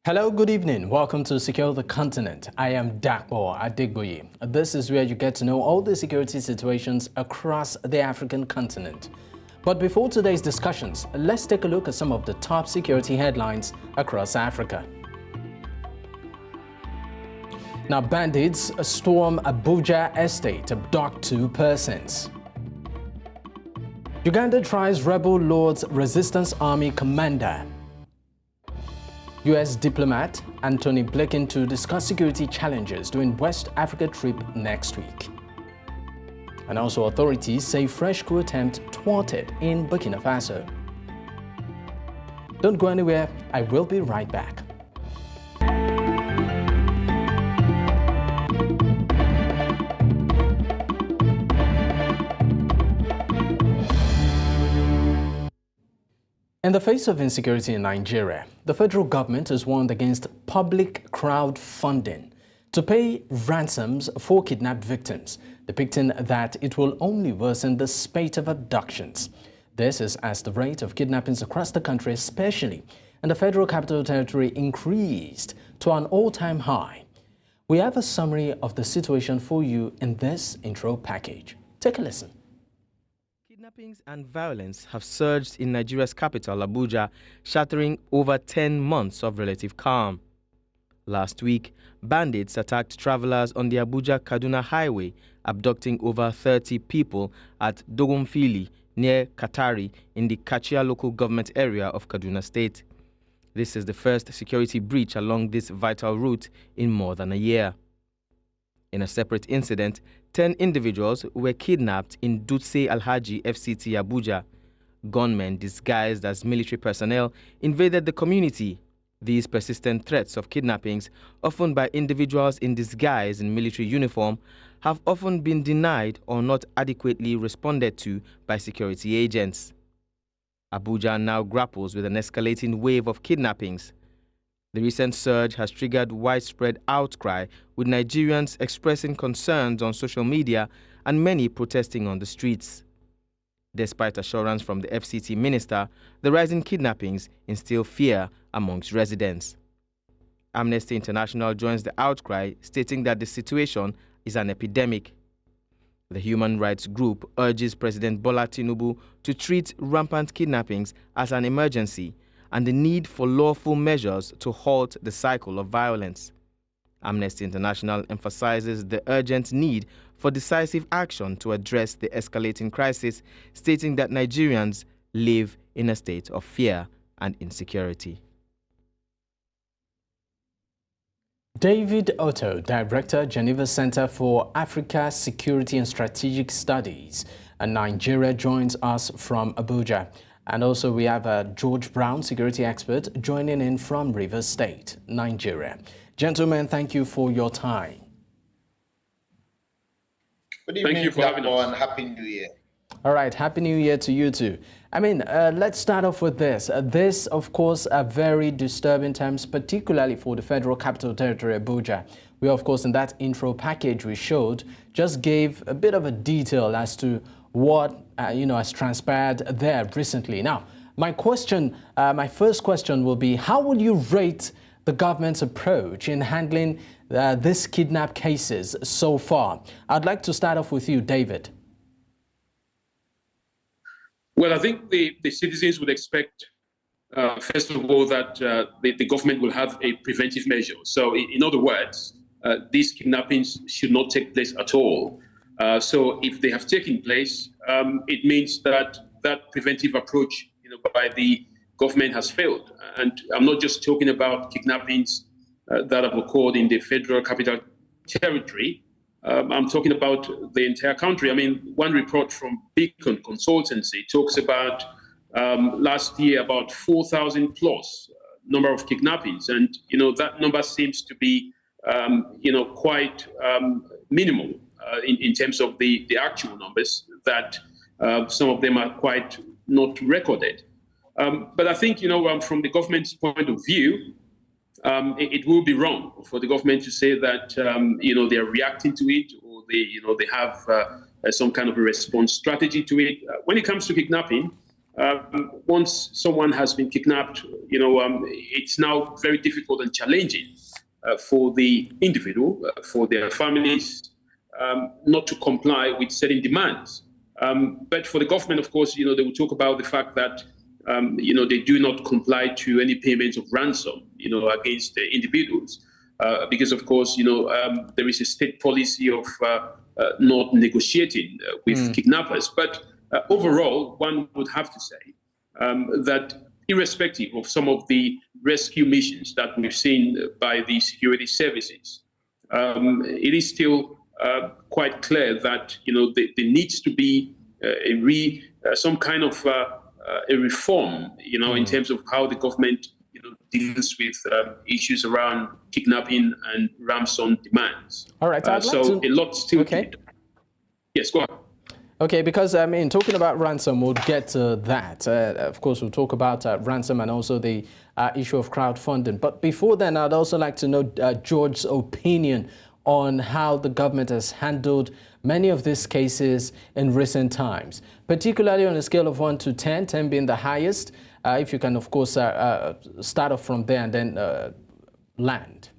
Hello, good evening. Welcome to Secure the Continent. I am Dapo, Adegboye. This is where you get to know all the security situations across the African continent. But before today's discussions, let's take a look at some of the top security headlines across Africa. Now, bandits storm Abuja estate, abduct 2 persons. Uganda tries rebel lord's resistance army commander. U.S. diplomat Anthony Blinken to discuss security challenges during West Africa trip next week. And also authorities say fresh coup attempt thwarted in Burkina Faso. Don't go anywhere, I will be right back. In the face of insecurity in Nigeria, the federal government has warned against public crowdfunding to pay ransoms for kidnapped victims, depicting that it will only worsen the spate of abductions. This is as the rate of kidnappings across the country, especially in the Federal Capital Territory, increased to an all-time high. We have a summary of the situation for you in this intro package. Take a listen. Kidnappings and violence have surged in Nigeria's capital, Abuja, shattering over 10 months of relative calm. Last week, bandits attacked travelers on the Abuja-Kaduna highway, abducting over 30 people at Dogomfili, near Katari, in the Kachia local government area of Kaduna State. This is the first security breach along this vital route in more than a year. In a separate incident, 10 individuals were kidnapped in Dutse Alhaji FCT Abuja. Gunmen disguised as military personnel invaded the community. These persistent threats of kidnappings, often by individuals in disguise in military uniform, have often been denied or not adequately responded to by security agents. Abuja now grapples with an escalating wave of kidnappings. The recent surge has triggered widespread outcry, with Nigerians expressing concerns on social media and many protesting on the streets. Despite assurance from the FCT minister, the rising kidnappings instill fear amongst residents. Amnesty International joins the outcry, stating that the situation is an epidemic. The human rights group urges President Bola Tinubu to treat rampant kidnappings as an emergency and the need for lawful measures to halt the cycle of violence. Amnesty International emphasizes the urgent need for decisive action to address the escalating crisis, stating that Nigerians live in a state of fear and insecurity. David Otto, Director, Geneva Center for Africa Security and Strategic Studies, and Nigeria, joins us from Abuja. And also we have George Brown, security expert, joining in from Rivers State, Nigeria. Gentlemen, thank you for your time. Good evening, thank you for having us, and Happy New Year. All right, Happy New Year to you too. I mean, let's start off with this. This, of course, are very disturbing times, particularly for the Federal Capital Territory, Abuja. We, of course, in that intro package we showed, just gave a bit of a detail as to what has transpired there recently. Now, my first question will be, how would you rate the government's approach in handling these kidnap cases so far? I'd like to start off with you, David. Well, I think the citizens would expect, first of all, that the government will have a preventive measure. So, in other words, these kidnappings should not take place at all. So if they have taken place, it means that that preventive approach by the government has failed. And I'm not just talking about kidnappings that have occurred in the Federal Capital Territory. I'm talking about the entire country. I mean, one report from Beacon Consultancy talks about last year about 4,000 plus number of kidnappings. And, that number seems to be, quite minimal. In terms of the actual numbers, that some of them are quite not recorded. But I think, from the government's point of view, it will be wrong for the government to say that, they're reacting to it, or they have some kind of a response strategy to it. When it comes to kidnapping, once someone has been kidnapped, it's now very difficult and challenging for the individual, for their families, not to comply with certain demands. But for the government, of course, they will talk about the fact that, they do not comply to any payments of ransom, against the individuals. Because, of course, there is a state policy of not negotiating with kidnappers. But overall, one would have to say that irrespective of some of the rescue missions that we've seen by the security services, it is still quite clear that there needs to be some kind of a reform, in terms of how the government deals with issues around kidnapping and ransom demands. All right. A lot still. Okay. Yes, go on. Okay, because talking about ransom, we'll get to that. Of course, we'll talk about ransom and also the issue of crowdfunding. But before then, I'd also like to know George's opinion on how the government has handled many of these cases in recent times, particularly on a scale of 1 to 10, 10 being the highest. If you can, of course, start off from there and then land.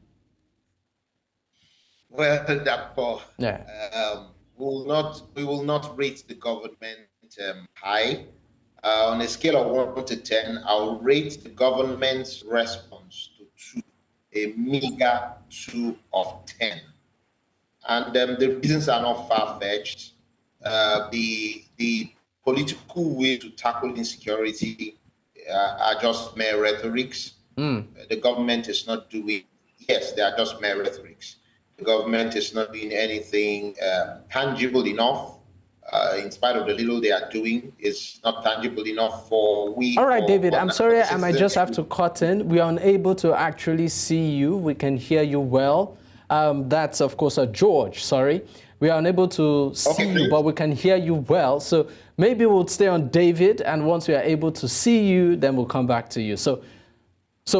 Well, Dapo, yeah. We will not rate the government high. On a scale of 1 to 10, I'll rate the government's response to 2, a meager 2 of 10. And the reasons are not far-fetched. The political way to tackle insecurity are just mere rhetorics. The government is not doing, yes, they are just mere rhetorics. The government is not doing anything tangible enough. In spite of the little they are doing, it's not tangible enough for we. All right, David, I'm sorry, I might just have to cut in. We are unable to actually see you. We can hear you well. That's, of course, George, sorry. We are unable to see you, but we can hear you well. So maybe we'll stay on David, and once we are able to see you, then we'll come back to you. So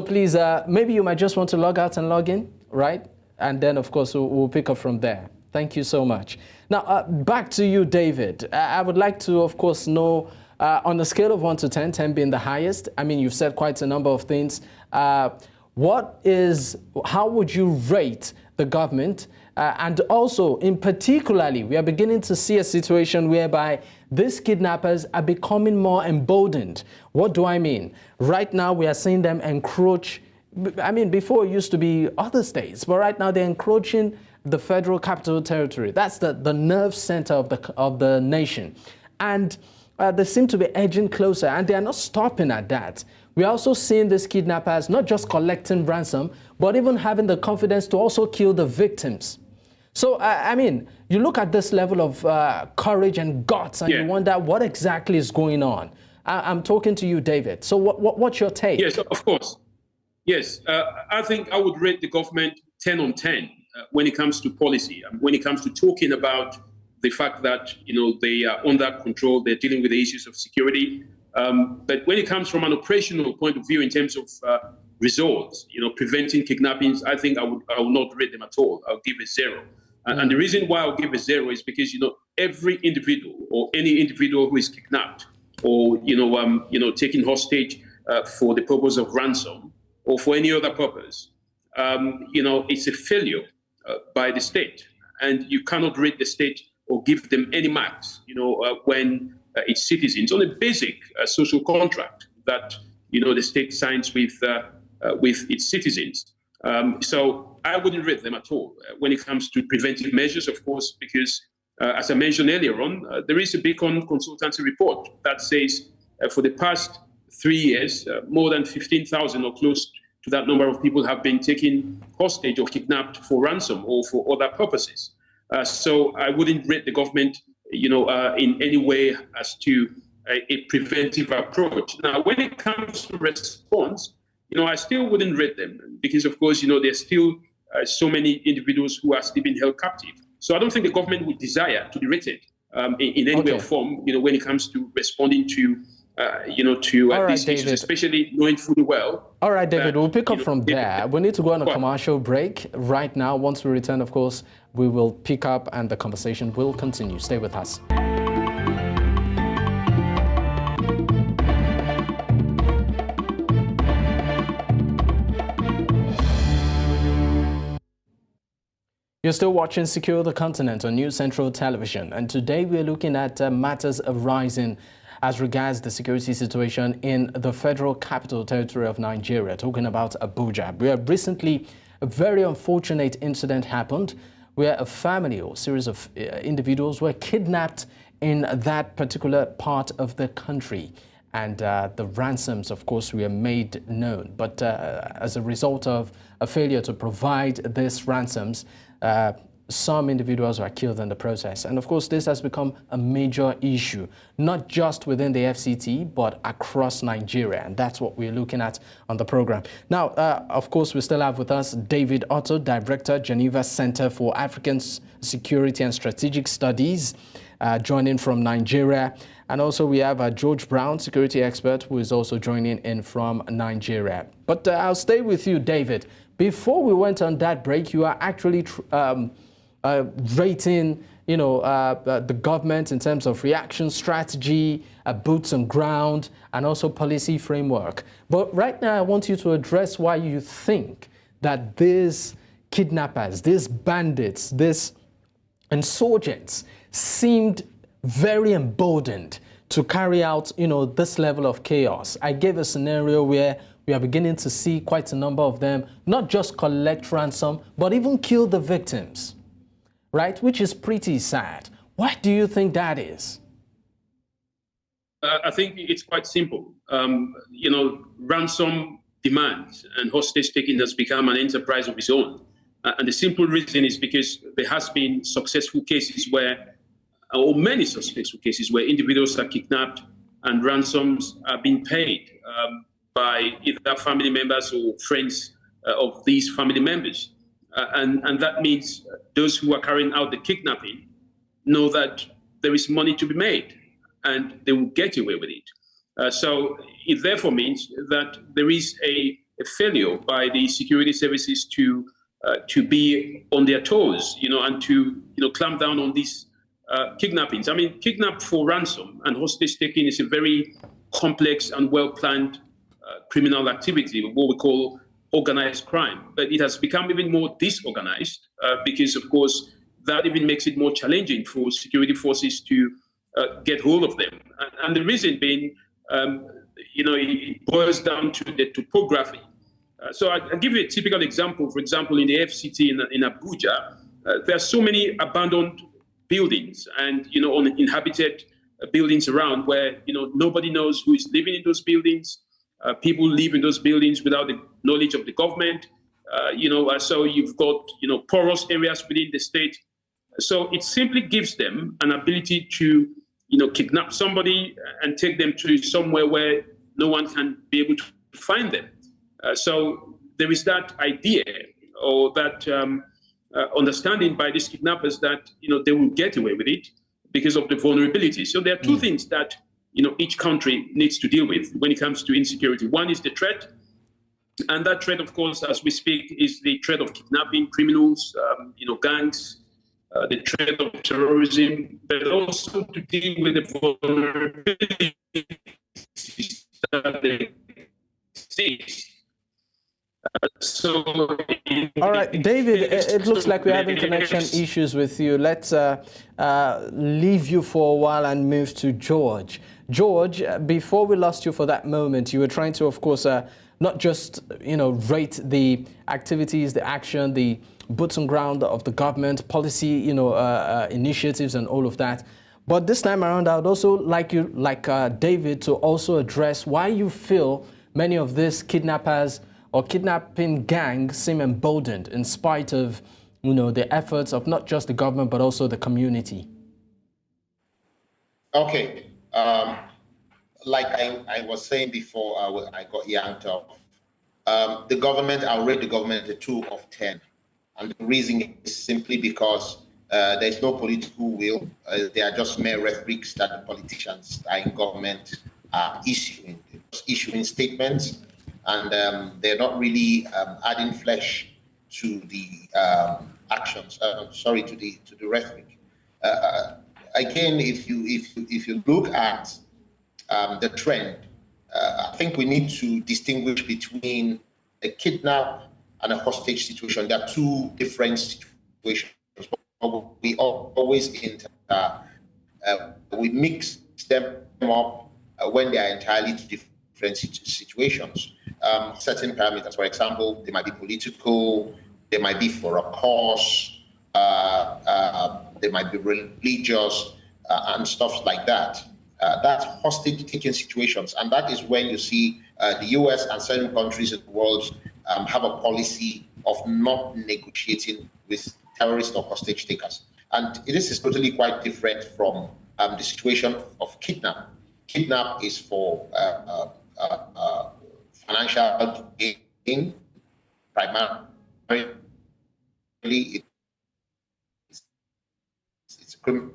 please, maybe you might just want to log out and log in, right? And then, of course, we'll pick up from there. Thank you so much. Now, back to you, David. I would like to, of course, know, on a scale of 1 to 10, 10 being the highest, you've said quite a number of things. How would you rate the government? And also, in particularly, we are beginning to see a situation whereby these kidnappers are becoming more emboldened. What do I mean? Right now, we are seeing them encroach. Before it used to be other states, but right now they're encroaching the Federal Capital Territory. That's the nerve center of the nation. And they seem to be edging closer, and they are not stopping at that. We're also seeing these kidnappers not just collecting ransom, but even having the confidence to also kill the victims. So, you look at this level of courage and guts, and you wonder what exactly is going on. I'm talking to you, David. So what's your take? Yes, of course. Yes, I think I would rate the government 10 on 10 when it comes to policy, and when it comes to talking about the fact that, they are under control, they're dealing with the issues of security. But when it comes from an operational point of view in terms of results, preventing kidnappings, I think I will not rate them at all. I'll give a 0. And the reason why I'll give a 0 is because, every individual or any individual who is kidnapped or, taken hostage for the purpose of ransom or for any other purpose, it's a failure by the state. And you cannot rate the state or give them any marks, when its citizens on a basic social contract that, the state signs with its citizens. So I wouldn't rate them at all when it comes to preventive measures, of course, because as I mentioned earlier on, there is a Beacon consultancy report that says for the past 3 years, more than 15,000 or close to that number of people have been taken hostage or kidnapped for ransom or for other purposes. So I wouldn't rate the government, in any way as to a preventive approach. Now, when it comes to response, I still wouldn't rate them because, of course, there's still so many individuals who are still being held captive. So I don't think the government would desire to be rated in any way or form, when it comes to responding to these issues, especially knowing fully well. All right, David, we'll pick up from there. We need to go on a commercial break right now. Once we return, of course, we will pick up and the conversation will continue. Stay with us. You're still watching Secure the Continent on News Central Television, and today we're looking at matters arising as regards the security situation in the Federal Capital Territory of Nigeria, talking about Abuja, where recently a very unfortunate incident happened where a family or series of individuals were kidnapped in that particular part of the country. And the ransoms, of course, were made known. But as a result of a failure to provide these ransoms, some individuals were killed in the process. And of course, this has become a major issue, not just within the FCT, but across Nigeria. And that's what we're looking at on the program. Now, of course, we still have with us David Otto, Director, Geneva Center for African Security and Strategic Studies, joining from Nigeria. And also we have George Brown, security expert, who is also joining in from Nigeria. But I'll stay with you, David. Before we went on that break, you are actually rating, the government in terms of reaction strategy, boots on ground, and also policy framework. But right now, I want you to address why you think that these kidnappers, these bandits, these insurgents seemed very emboldened to carry out, this level of chaos. I gave a scenario where we are beginning to see quite a number of them not just collect ransom, but even kill the victims, right? Which is pretty sad. Why do you think that is? I think it's quite simple. Ransom demands and hostage taking has become an enterprise of its own. And the simple reason is because there has been successful cases or many successful cases where individuals are kidnapped and ransoms are being paid by either family members or friends of these family members. And that means those who are carrying out the kidnapping know that there is money to be made and they will get away with it. So it therefore means that there is a failure by the security services to be on their toes, and to clamp down on these kidnappings. I mean, kidnap for ransom and hostage taking is a very complex and well-planned criminal activity, what we call organized crime. But it has become even more disorganized because, of course, that even makes it more challenging for security forces to get hold of them. And the reason being, it boils down to the topography. So I'll give you a typical example. For example, in the FCT in Abuja, there are so many abandoned buildings and, uninhabited buildings around where, nobody knows who is living in those buildings. People live in those buildings without the knowledge of the government. So you've got, porous areas within the state. So it simply gives them an ability to, kidnap somebody and take them to somewhere where no one can be able to find them. So there is that idea or that understanding by these kidnappers that, they will get away with it because of the vulnerability. So there are two things that, each country needs to deal with when it comes to insecurity. One is the threat. And that threat, of course, as we speak, is the threat of kidnapping, criminals, gangs, the threat of terrorism, but also to deal with the vulnerabilities that exist. All right, David, it looks like we're having connection issues with you. Let's leave you for a while and move to George. George, before we lost you for that moment, you were trying to, of course, not just, rate the activities, the action, the boots on ground of the government, policy, initiatives and all of that. But this time around, I would also like David to also address why you feel many of these kidnappers or kidnapping gangs seem emboldened in spite of, the efforts of not just the government, but also the community. Okay. Like I was saying before, I got yanked off. The government, I'll rate the government a 2 of 10. And the reason is simply because there's no political will. They are just mere rhetorics that the politicians are in government are issuing statements. And they're not really adding flesh to the actions. To the rhetoric. Again, if you look at the trend, I think we need to distinguish between a kidnap and a hostage situation. There are two different situations. situations, but we always we mix them up when they are entirely different situations. Certain parameters, for example, they might be political, they might be for a cause, they might be religious, and stuff like that. That's hostage-taking situations, and that is when you see the U.S. and certain countries in the world have a policy of not negotiating with terrorists or hostage takers. And this is totally quite different from the situation of kidnap. Kidnap is for financial gain, primarily. It's a criminal.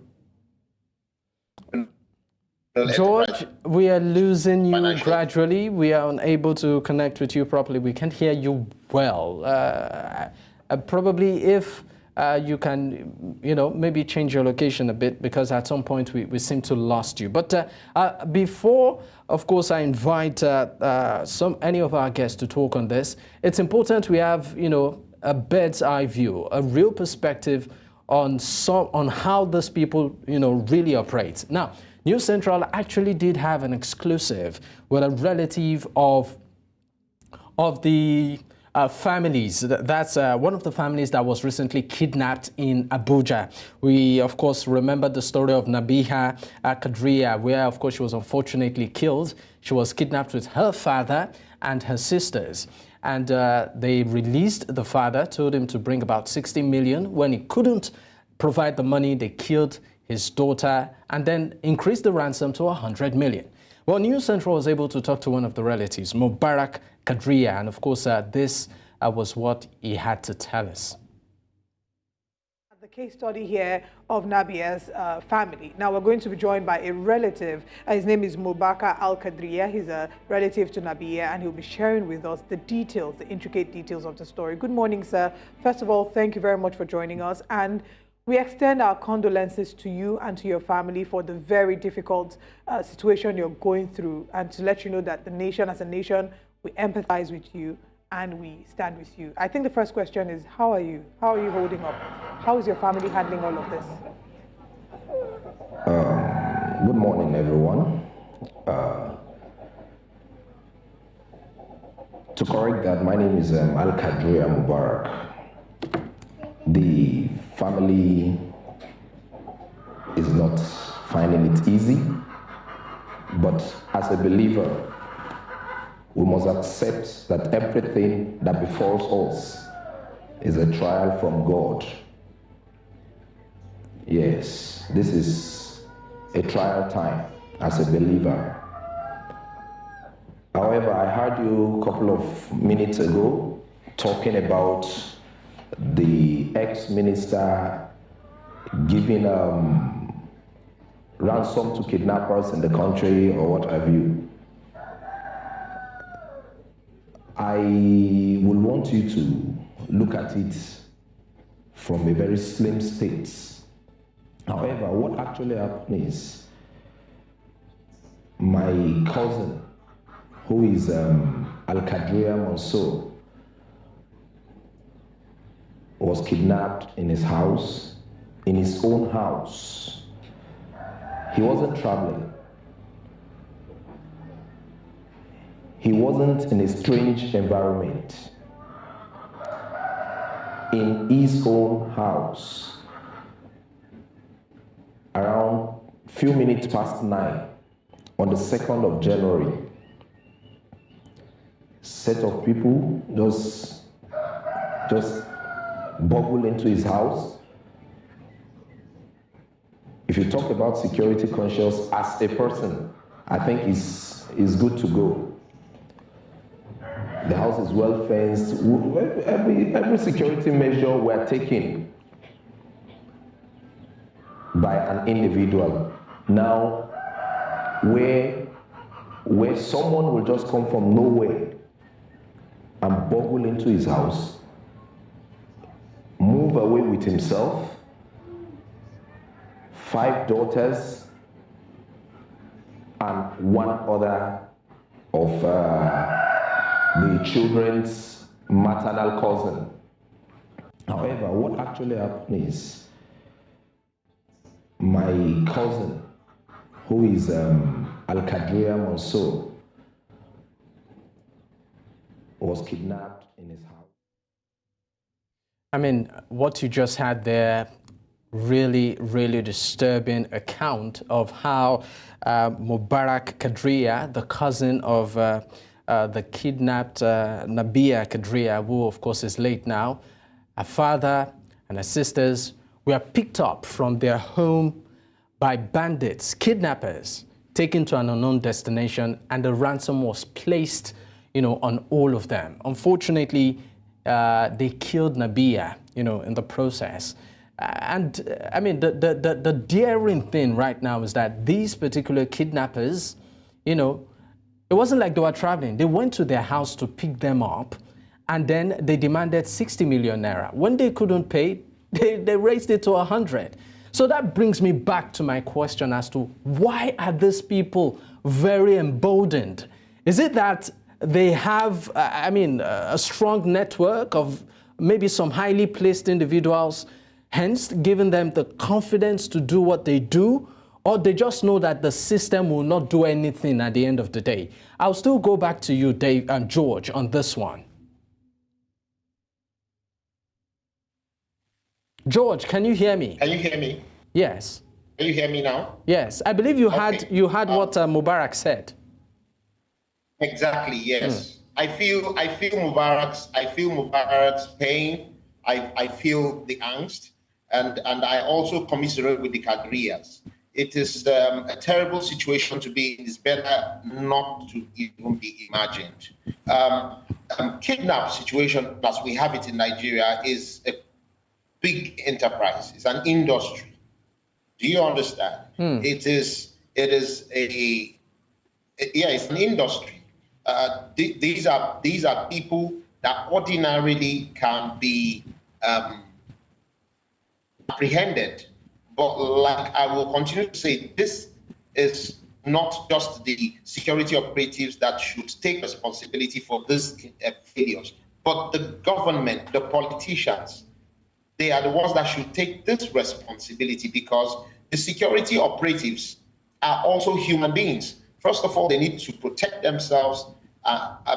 George, we are losing you gradually. We are unable to connect with you properly. We can't hear you well. Probably if you can, maybe change your location a bit, because at some point we seem to lost you. But before, of course, I invite any of our guests to talk on this, it's important we have, a bird's eye view, a real perspective on how these people, really operate. Now, News Central actually did have an exclusive with a relative of the families. That's one of the families that was recently kidnapped in Abuja. We, of course, remember the story of Nabiha Kadria, where, of course, she was unfortunately killed. She was kidnapped with her father and her sisters. And they released the father, told him to bring about 60 million. When he couldn't provide the money, they killed his daughter and then increased the ransom to 100 million. Well, News Central was able to talk to one of the relatives, Mubarak Kadria, and of course, this was what he had to tell us. The case study here of Nabia's family. Now we're going to be joined by a relative. His name is Mubaka Al-Kadriya. He's a relative to Nabia, and he'll be sharing with us the details, the intricate details of the story. Good morning, sir. First of all, thank you very much for joining us. And we extend our condolences to you and to your family for the very difficult situation you're going through, and to let you know that the nation, as a nation, we empathize with you and we stand with you. I think the first question is, how are you? How are you holding up? How is your family handling all of this? Good morning, everyone. To correct that, my name is Al-Kadriya Mubarak. The family is not finding it easy, but as a believer, we must accept that everything that befalls us is a trial from God. Yes, this is a trial time as a believer. However, I heard you a couple of minutes ago talking about the ex-minister giving ransom to kidnappers in the country or what have you. I will want you to look at it from a very slim state. However, what actually happened is my cousin, who is Al-Kadriya Mansour, was kidnapped in his house, in his own house. He wasn't traveling. He wasn't in a strange environment. In his own house, around few minutes past 9, on the 2nd of January, set of people just bubble into his house. If you talk about security conscious as a person, I think is good to go. The house is well fenced. Every security measure we're taking by an individual. Now, where someone will just come from nowhere and bubble into his house, move away with himself, 5 daughters, and 1 other of the children's maternal cousin. However, what actually happened is my cousin, who is Al-Qadria Mansour, was kidnapped in his house. I mean, what you just had there, really, really disturbing account of how Mubarak Kadria, the cousin of the kidnapped Nabia Kadria, who of course is late now, her father and her sisters were picked up from their home by bandits, kidnappers, taken to an unknown destination, and the ransom was placed, on all of them. Unfortunately, they killed Nabia, in the process. And I mean, the daring thing right now is that these particular kidnappers, it wasn't like they were traveling. They went to their house to pick them up, and then they demanded 60 million naira. When they couldn't pay, they raised it to 100. So that brings me back to my question as to why are these people very emboldened? Is it that they have, a strong network of maybe some highly placed individuals, hence giving them the confidence to do what they do, or they just know that the system will not do anything at the end of the day? I'll still go back to you, Dave and George, on this one. George, can you hear me? Can you hear me? Yes. Can you hear me now? Yes. I believe you had what Mubarak said. Exactly, yes. I feel Mubarak's pain. I feel the angst, and I also commiserate with the Kadriyas. It is a terrible situation to be in. It's better not to even be imagined. Kidnap situation, as we have it in Nigeria, is a big enterprise. It's an industry. Do you understand? It is it's an industry. These are people that ordinarily can be apprehended. But like I will continue to say, this is not just the security operatives that should take responsibility for these failures, but the government, the politicians. They are the ones that should take this responsibility, because the security operatives are also human beings. First of all, they need to protect themselves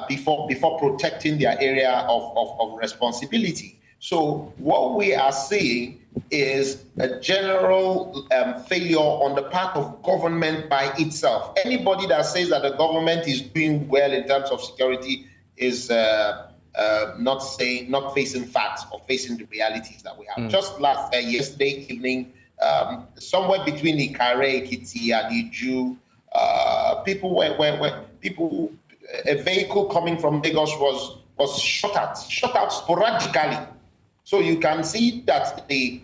before protecting their area of responsibility. So what we are seeing is a general failure on the part of government by itself. Anybody that says that the government is doing well in terms of security is not facing facts or facing the realities that we have. Just yesterday evening, somewhere between the Ikare, Ekiti, and the Jew, a vehicle coming from Lagos was shot out sporadically. So you can see that the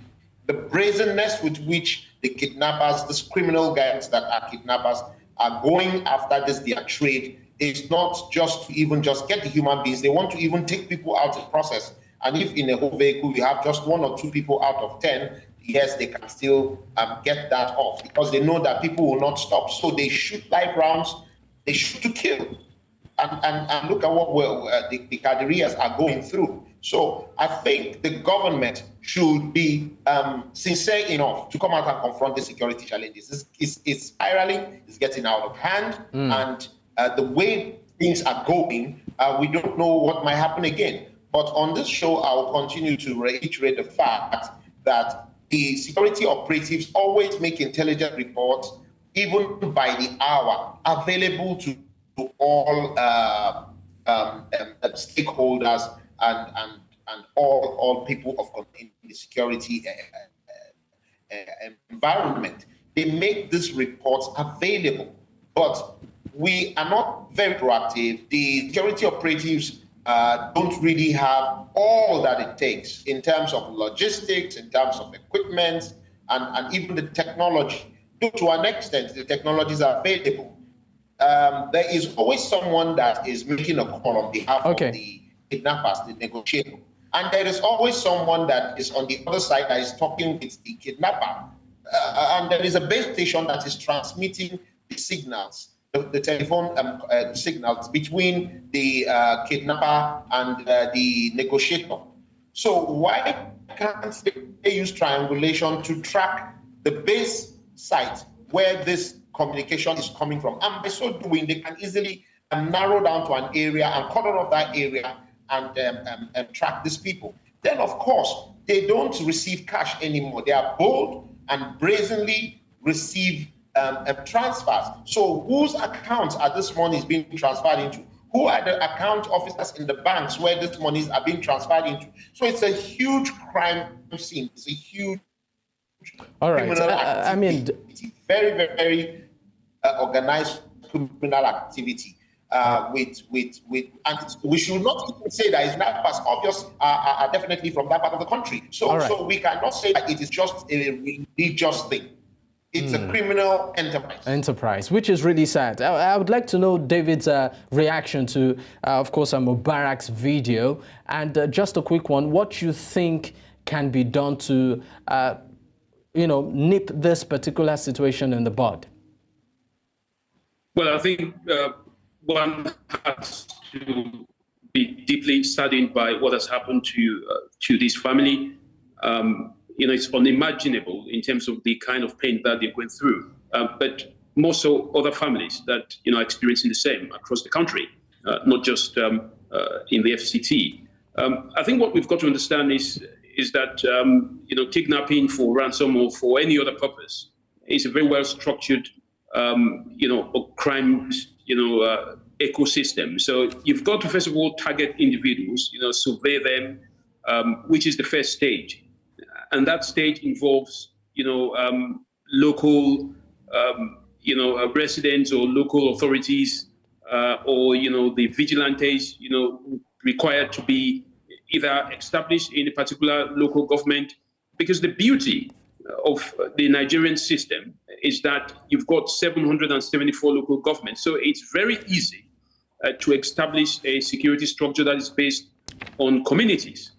brazenness with which the kidnappers, these criminal gangs that are kidnappers, are going after their trade, is not just to even just get the human beings. They want to even take people out of the process. And if in a whole vehicle you have just 1 or 2 people out of 10, yes, they can still get that off, because they know that people will not stop. So they shoot live rounds, they shoot to kill. And look at what the Kadirias are going through. So I think the government should be sincere enough to come out and confront the security challenges. It's spiraling, it's getting out of hand, and the way things are going, we don't know what might happen again. But on this show, I will continue to reiterate the fact that the security operatives always make intelligent reports, even by the hour, available to all stakeholders and all people in the security environment. They make these reports available, but we are not very proactive. The security operatives don't really have all that it takes in terms of logistics, in terms of equipment, and even the technology. To an extent, the technologies are available. There is always someone that is making a call on behalf of the kidnappers, the negotiator. And there is always someone that is on the other side that is talking with the kidnapper. And there is a base station that is transmitting the signals, the telephone signals between the kidnapper and the negotiator. So why can't they use triangulation to track the base site where this communication is coming from? And by so doing, they can easily narrow down to an area and cordon off that area and track these people. Then, of course, they don't receive cash anymore. They are bold and brazenly receive transfers. So whose accounts are this money is being transferred into? Who are the account officers in the banks where these monies are being transferred into? So it's a huge crime scene. It's a huge criminal activity. I mean, very, very, very organized criminal activity. And we should not even say that it's not as obvious are definitely from that part of the country. So we cannot say that it is just a religious thing. It's a criminal enterprise. Which is really sad. I would like to know David's reaction to, of course, Mubarak's video. And just a quick one, what you think can be done to, nip this particular situation in the bud? Well, I think one has to be deeply saddened by what has happened to this family. It's unimaginable in terms of the kind of pain that they went through, but more so other families that are experiencing the same across the country, not just in the FCT. I think what we've got to understand is that kidnapping for ransom or for any other purpose is a very well structured crime ecosystem. So you've got to first of all target individuals, survey them, which is the first stage. And that stage involves, local, residents or local authorities, or the vigilantes, required to be either established in a particular local government. Because the beauty of the Nigerian system is that you've got 774 local governments. So it's very easy to establish a security structure that is based on communities.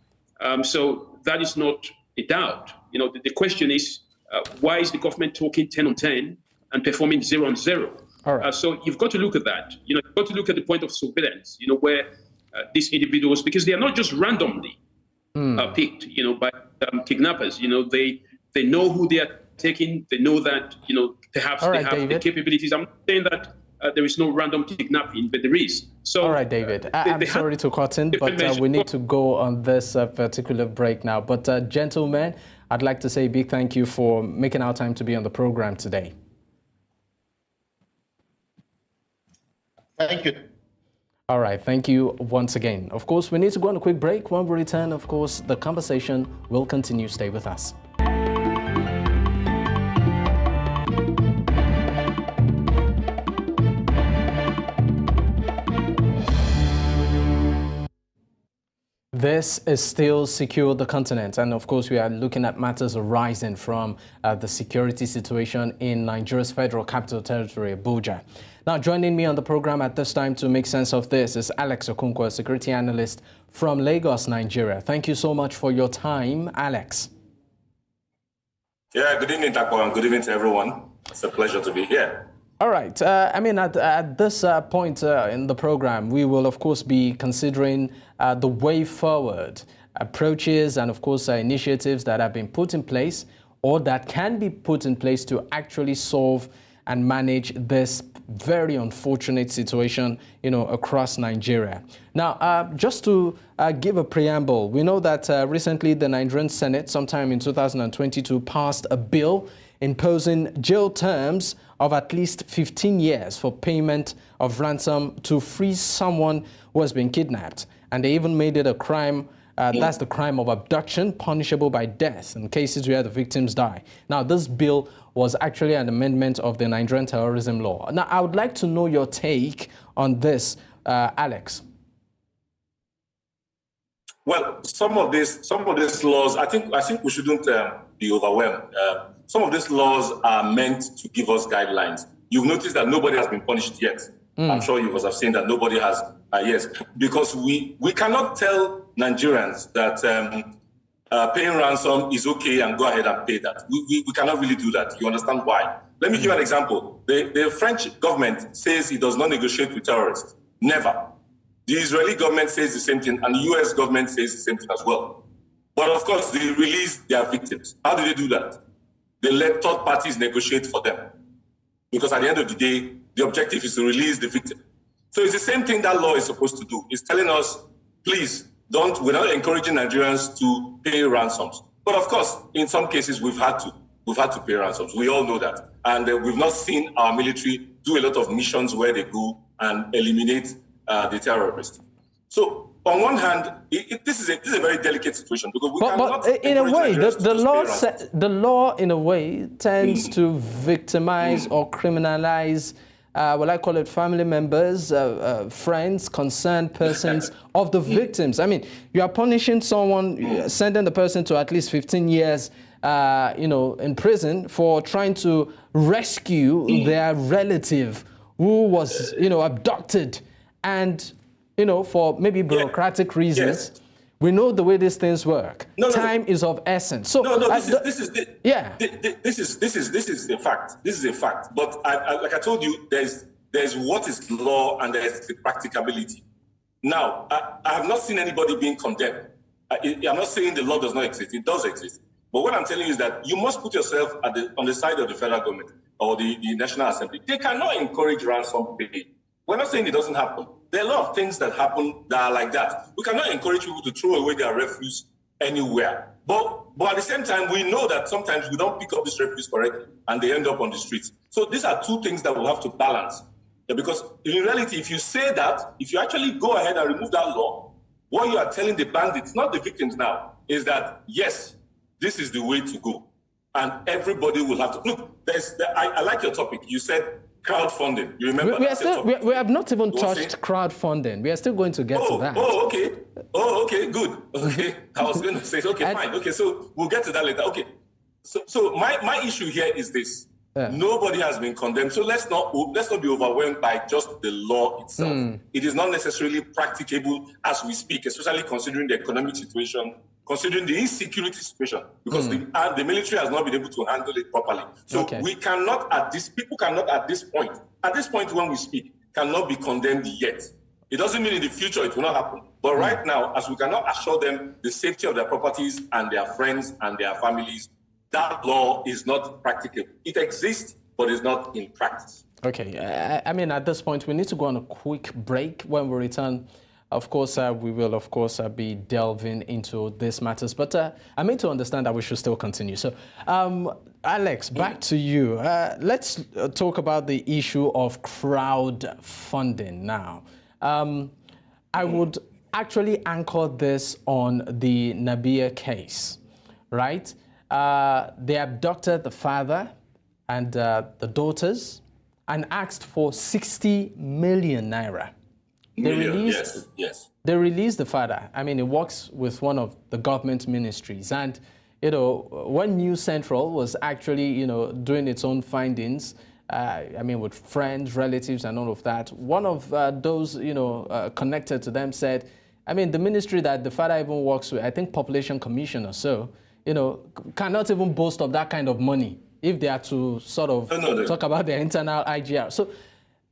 So that is not a doubt. The question is, why is the government talking 10 on 10 and performing 0 on 0? All right. So you've got to look at that. You've got to look at the point of surveillance, where these individuals, because they are not just randomly picked, by kidnappers. They know who they are taking. They know that, perhaps they have David, the capabilities. I'm not saying that there is no random kidnapping, but there is. So, all right, David. I'm sorry to cut in, but we need to go on this particular break now. But gentlemen, I'd like to say a big thank you for making our time to be on the program today. Thank you. All right, thank you once again. Of course, we need to go on a quick break. When we return, of course, the conversation will continue. Stay with us. This is still Secure the Continent, and of course we are looking at matters arising from the security situation in Nigeria's Federal Capital Territory, Abuja. Now, joining me on the program at this time to make sense of this is Alex Okonkwo, a security analyst from Lagos, Nigeria. Thank you so much for your time, Alex. Yeah, good evening, Dapo, and good evening to everyone. It's a pleasure to be here. All right. At this point in the program, we will, of course, be considering the way forward, approaches and, of course, initiatives that have been put in place or that can be put in place to actually solve and manage this very unfortunate situation, across Nigeria. Now, just to give a preamble, we know that recently the Nigerian Senate, sometime in 2022, passed a bill imposing jail terms of at least 15 years for payment of ransom to free someone who has been kidnapped. And they even made it a crime, that's the crime of abduction, punishable by death in cases where the victims die. Now, this bill was actually an amendment of the Nigerian terrorism law. Now, I would like to know your take on this, Alex. Well, some of these laws, I think we shouldn't be overwhelmed. Some of these laws are meant to give us guidelines. You've noticed that nobody has been punished yet. I'm sure you must have seen that nobody has yet, because we cannot tell Nigerians that paying ransom is okay and go ahead and pay that. We cannot really do that. You understand why? Let me give you an example. The French government says it does not negotiate with terrorists. Never. The Israeli government says the same thing, and the US government says the same thing as well. But of course, they release their victims. How do they do that? They let third parties negotiate for them. Because at the end of the day, the objective is to release the victim. So it's the same thing that law is supposed to do. It's telling us, please, we're not encouraging Nigerians to pay ransoms. But of course, in some cases, we've had to pay ransoms. We all know that. And we've not seen our military do a lot of missions where they go and eliminate the terrorists. So on one hand, this is a very delicate situation because we cannot. But in a way, the law in a way tends to victimize or criminalize. What I call it, family members, friends, concerned persons of the victims. I mean, you are punishing someone, sending the person to at least 15 years, in prison for trying to rescue their relative who was, abducted, and, for maybe bureaucratic reasons. Yes. We know the way these things work. Time is of essence. So this is a fact. This is a fact. But like I told you, there's what is law and there's the practicability. Now, I have not seen anybody being condemned. I'm not saying the law does not exist. It does exist. But what I'm telling you is that you must put yourself on the side of the federal government or the National Assembly. They cannot encourage ransom pay. We're not saying it doesn't happen. There are a lot of things that happen that are like that. We cannot encourage people to throw away their refuse anywhere. But at the same time, we know that sometimes we don't pick up this refuse correctly and they end up on the streets. So these are two things that we'll have to balance. Because in reality, if you say that, if you actually go ahead and remove that law, what you are telling the bandits, not the victims now, is that, yes, this is the way to go. And everybody will have to. Look, I like your topic. You said crowdfunding. You remember? We have not even touched crowdfunding. We are still going to get to that. Okay, good. Okay, I was going to say, okay, fine. Okay, so we'll get to that later. Okay, so my issue here is this. Yeah. Nobody has been condemned, so let's not be overwhelmed by just the law itself. It is not necessarily practicable as we speak, especially considering the economic situation, considering the insecurity situation, because the military has not been able to handle it properly. So people cannot at this point when we speak, cannot be condemned yet. It doesn't mean in the future it will not happen. But right now, as we cannot assure them the safety of their properties and their friends and their families, that law is not practical. It exists, but it's not in practice. Okay. I mean, at this point, we need to go on a quick break. When we return, of course, we will, of course, be delving into these matters. But I mean to understand that we should still continue. So, Alex, back to you. Let's talk about the issue of crowdfunding now. I would actually anchor this on the Nabia case, right? They abducted the father and the daughters and asked for 60 million naira. They released the father. I mean, he works with one of the government ministries. And, when News Central was actually, doing its own findings, I mean, with friends, relatives, and all of that, one of those, connected to them said, I mean, the ministry that the father even works with, I think Population Commission or so, cannot even boast of that kind of money if they are to sort of talk about their internal IGR. So,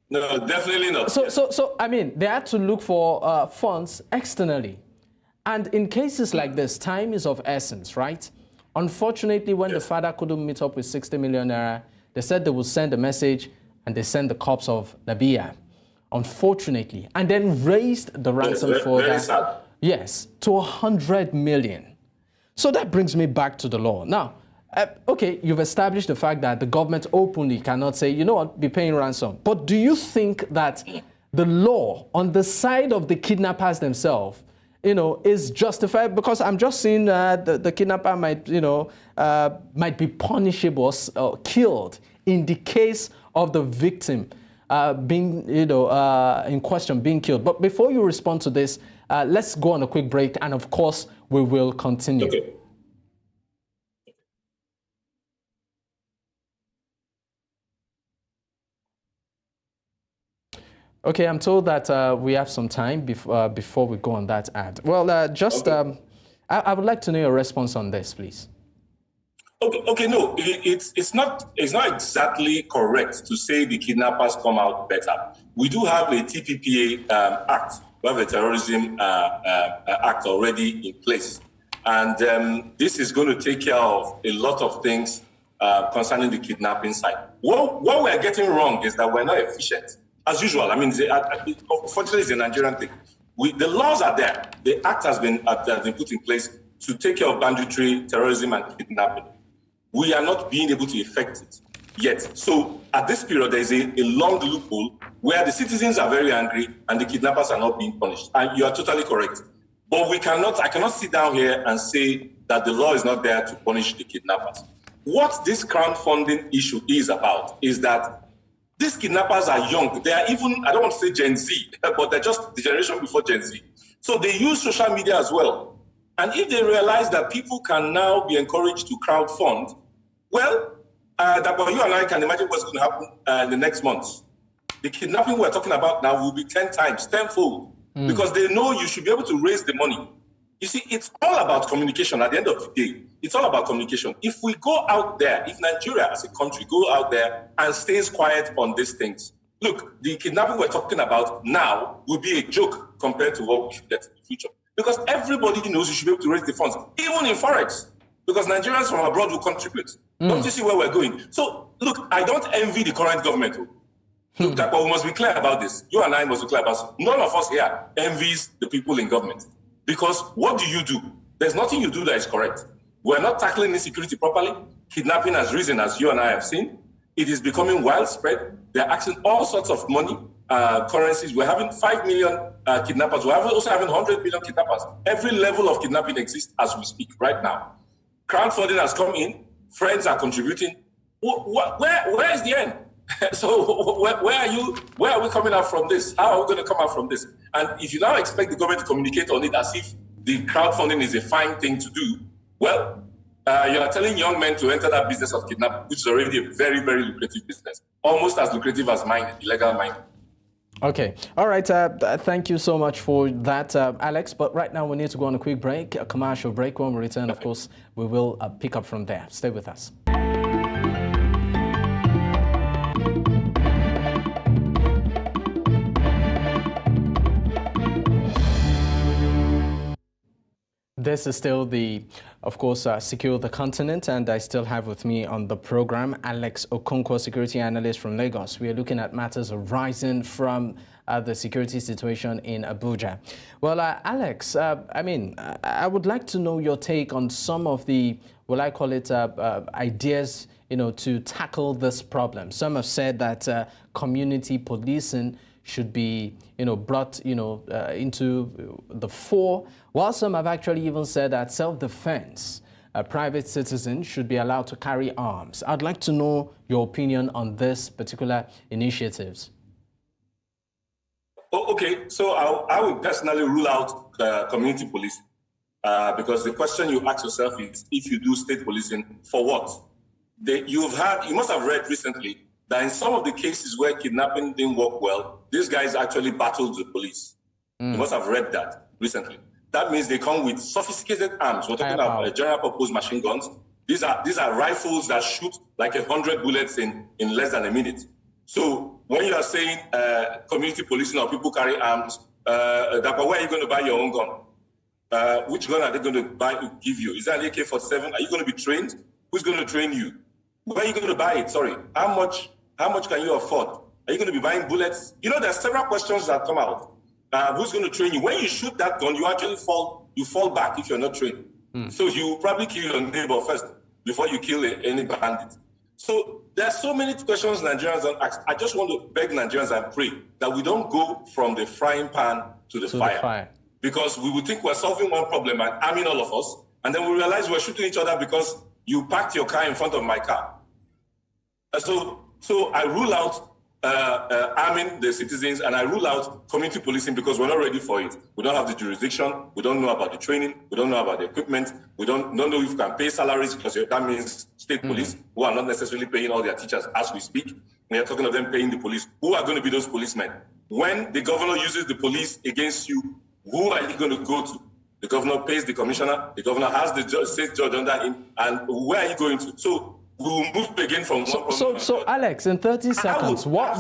no, definitely not. So I mean, they had to look for funds externally. And in cases like this, time is of essence, right? Unfortunately, when the father couldn't meet up with 60 million naira, they said they would send a message and they sent the corpse of Nabia, unfortunately, and then raised the ransom for that. Yes, to 100 million. So that brings me back to the law. Now, okay, you've established the fact that the government openly cannot say, be paying ransom. But do you think that the law on the side of the kidnappers themselves, is justified? Because I'm just seeing the kidnapper might be punishable or killed in the case of the victim being, in question, being killed. But before you respond to this, let's go on a quick break, and of course, we will continue. Okay. Okay, I'm told that we have some time before we go on that ad. Well, I would like to know your response on this, please. Okay, no, it's not exactly correct to say the kidnappers come out better. We do have a TPPA act. We have a terrorism act already in place. And this is going to take care of a lot of things concerning the kidnapping side. What we're getting wrong is that we're not efficient. As usual, I mean, unfortunately, it's a Nigerian thing. The laws are there. The act has been put in place to take care of banditry, terrorism, and kidnapping. We are not being able to effect it yet. So at this period, there is a long loophole where the citizens are very angry and the kidnappers are not being punished. And you are totally correct. But I cannot sit down here and say that the law is not there to punish the kidnappers. What this crowdfunding issue is about is that these kidnappers are young. They are even, I don't want to say Gen Z, but they're just the generation before Gen Z. So they use social media as well. And if they realize that people can now be encouraged to crowdfund, well, Dapo, you and I can imagine what's going to happen in the next months. The kidnapping we're talking about now will be 10 times, tenfold, because they know you should be able to raise the money. You see, it's all about communication at the end of the day. It's all about communication. If we go out there, if Nigeria as a country go out there and stays quiet on these things, look, the kidnapping we're talking about now will be a joke compared to what we should get in the future. Because everybody knows you should be able to raise the funds, even in Forex, because Nigerians from abroad will contribute. Don't you see where we're going? So, look, I don't envy the current government. Look, but we must be clear about this. You and I must be clear about this. None of us here envies the people in government. Because what do? There's nothing you do that is correct. We're not tackling insecurity properly. Kidnapping has risen, as you and I have seen. It is becoming widespread. They're asking all sorts of money, currencies. We're having 5 million kidnappers. We're also having 100 million kidnappers. Every level of kidnapping exists as we speak right now. Crowdfunding has come in. Friends are contributing. Where is the end? So where are we coming out from this? How are we going to come out from this? And if you now expect the government to communicate on it as if the crowdfunding is a fine thing to do, well, you are telling young men to enter that business of kidnapping, which is already a very, very lucrative business, almost as lucrative as mining, illegal mining. Okay. All right. Thank you so much for that, Alex. But right now we need to go on a quick break, a commercial break. When we return, of course, we will pick up from there. Stay with us. This is still of course, Secure the Continent, and I still have with me on the program Alex Okonkwo, security analyst from Lagos. We are looking at matters arising from the security situation in Abuja. Well, Alex, I would like to know your take on some of the, I call it, ideas, to tackle this problem. Some have said that community policing should be, brought, into the fore, while some have actually even said that self-defense, private citizens should be allowed to carry arms. I'd like to know your opinion on this particular initiatives. Okay, so I would personally rule out community policing because the question you ask yourself is, if you do state policing, for what? You must have read recently that in some of the cases where kidnapping didn't work well, these guys actually battled the police. You must have read that recently. That means they come with sophisticated arms. We're talking about general purpose machine guns. These are rifles that shoot like 100 bullets in less than a minute. So when you are saying community policing or people carry arms, Dapo, where are you going to buy your own gun? Which gun are they going to give you? Is that an AK-47? Are you going to be trained? Who's going to train you? Where are you going to buy it? Sorry. How much can you afford? Are you going to be buying bullets? There's several questions that come out. Who's going to train you? When you shoot that gun, you actually fall back if you're not trained. So you probably kill your neighbor first before you kill any bandit. So there are so many questions Nigerians don't ask. I just want to beg Nigerians and pray that we don't go from the frying pan to the fire. Because we would think we're solving one problem and arming all of us, and then we realize we're shooting each other because you parked your car in front of my car. So I rule out arming the citizens, and I rule out community policing because we're not ready for it. We don't have the jurisdiction. We don't know about the training. We don't know about the equipment. We don't know if we can pay salaries, because that means state police who are not necessarily paying all their teachers as we speak. We are talking of them paying the police. Who are going to be those policemen? When the governor uses the police against you, who are you going to go to? The governor pays the commissioner. The governor has the state judge under him. And where are you going to? So we'll move again from one problem. So Alex, in 30 seconds, what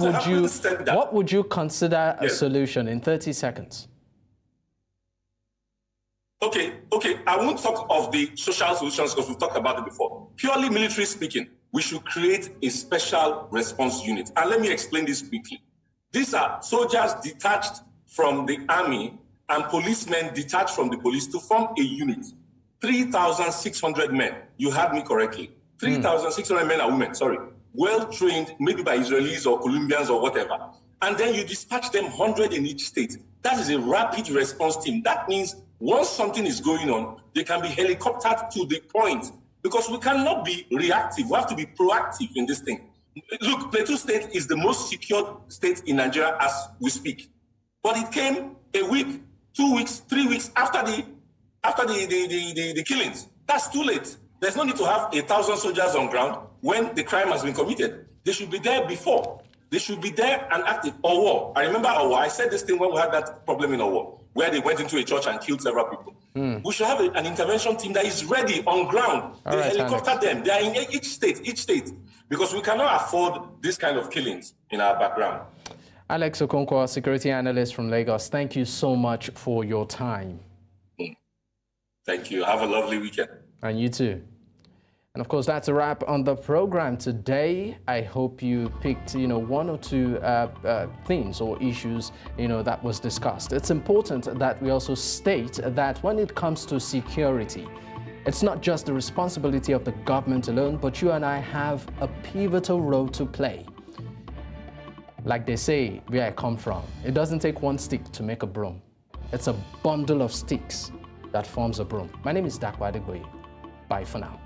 would you consider a solution in 30 seconds? Okay. I won't talk of the social solutions because we've talked about it before. Purely military speaking, we should create a special response unit. And let me explain this quickly. These are soldiers detached from the army and policemen detached from the police to form a unit. 3,600 men. You heard me correctly. 3,600 men and women, sorry. Well trained, maybe by Israelis or Colombians or whatever. And then you dispatch them 100 in each state. That is a rapid response team. That means once something is going on, they can be helicoptered to the point, because we cannot be reactive. We have to be proactive in this thing. Look, Plateau State is the most secure state in Nigeria as we speak. But it came a week, 2 weeks, 3 weeks after the killings. That's too late. There's no need to have 1,000 soldiers on ground when the crime has been committed. They should be there before. They should be there and active. Owo. I remember Owo. I said this thing when we had that problem in Owo, where they went into a church and killed several people. We should have an intervention team that is ready on ground. They helicopter them. They are in each state, because we cannot afford this kind of killings in our background. Alex Okonkwo, security analyst from Lagos, thank you so much for your time. Thank you. Have a lovely weekend. And you too. And of course, that's a wrap on the program today. I hope you picked, one or two things or issues, that was discussed. It's important that we also state that when it comes to security, it's not just the responsibility of the government alone, but you and I have a pivotal role to play. Like they say, where I come from, it doesn't take one stick to make a broom. It's a bundle of sticks that forms a broom. My name is Dapo Adegboye. Bye for now.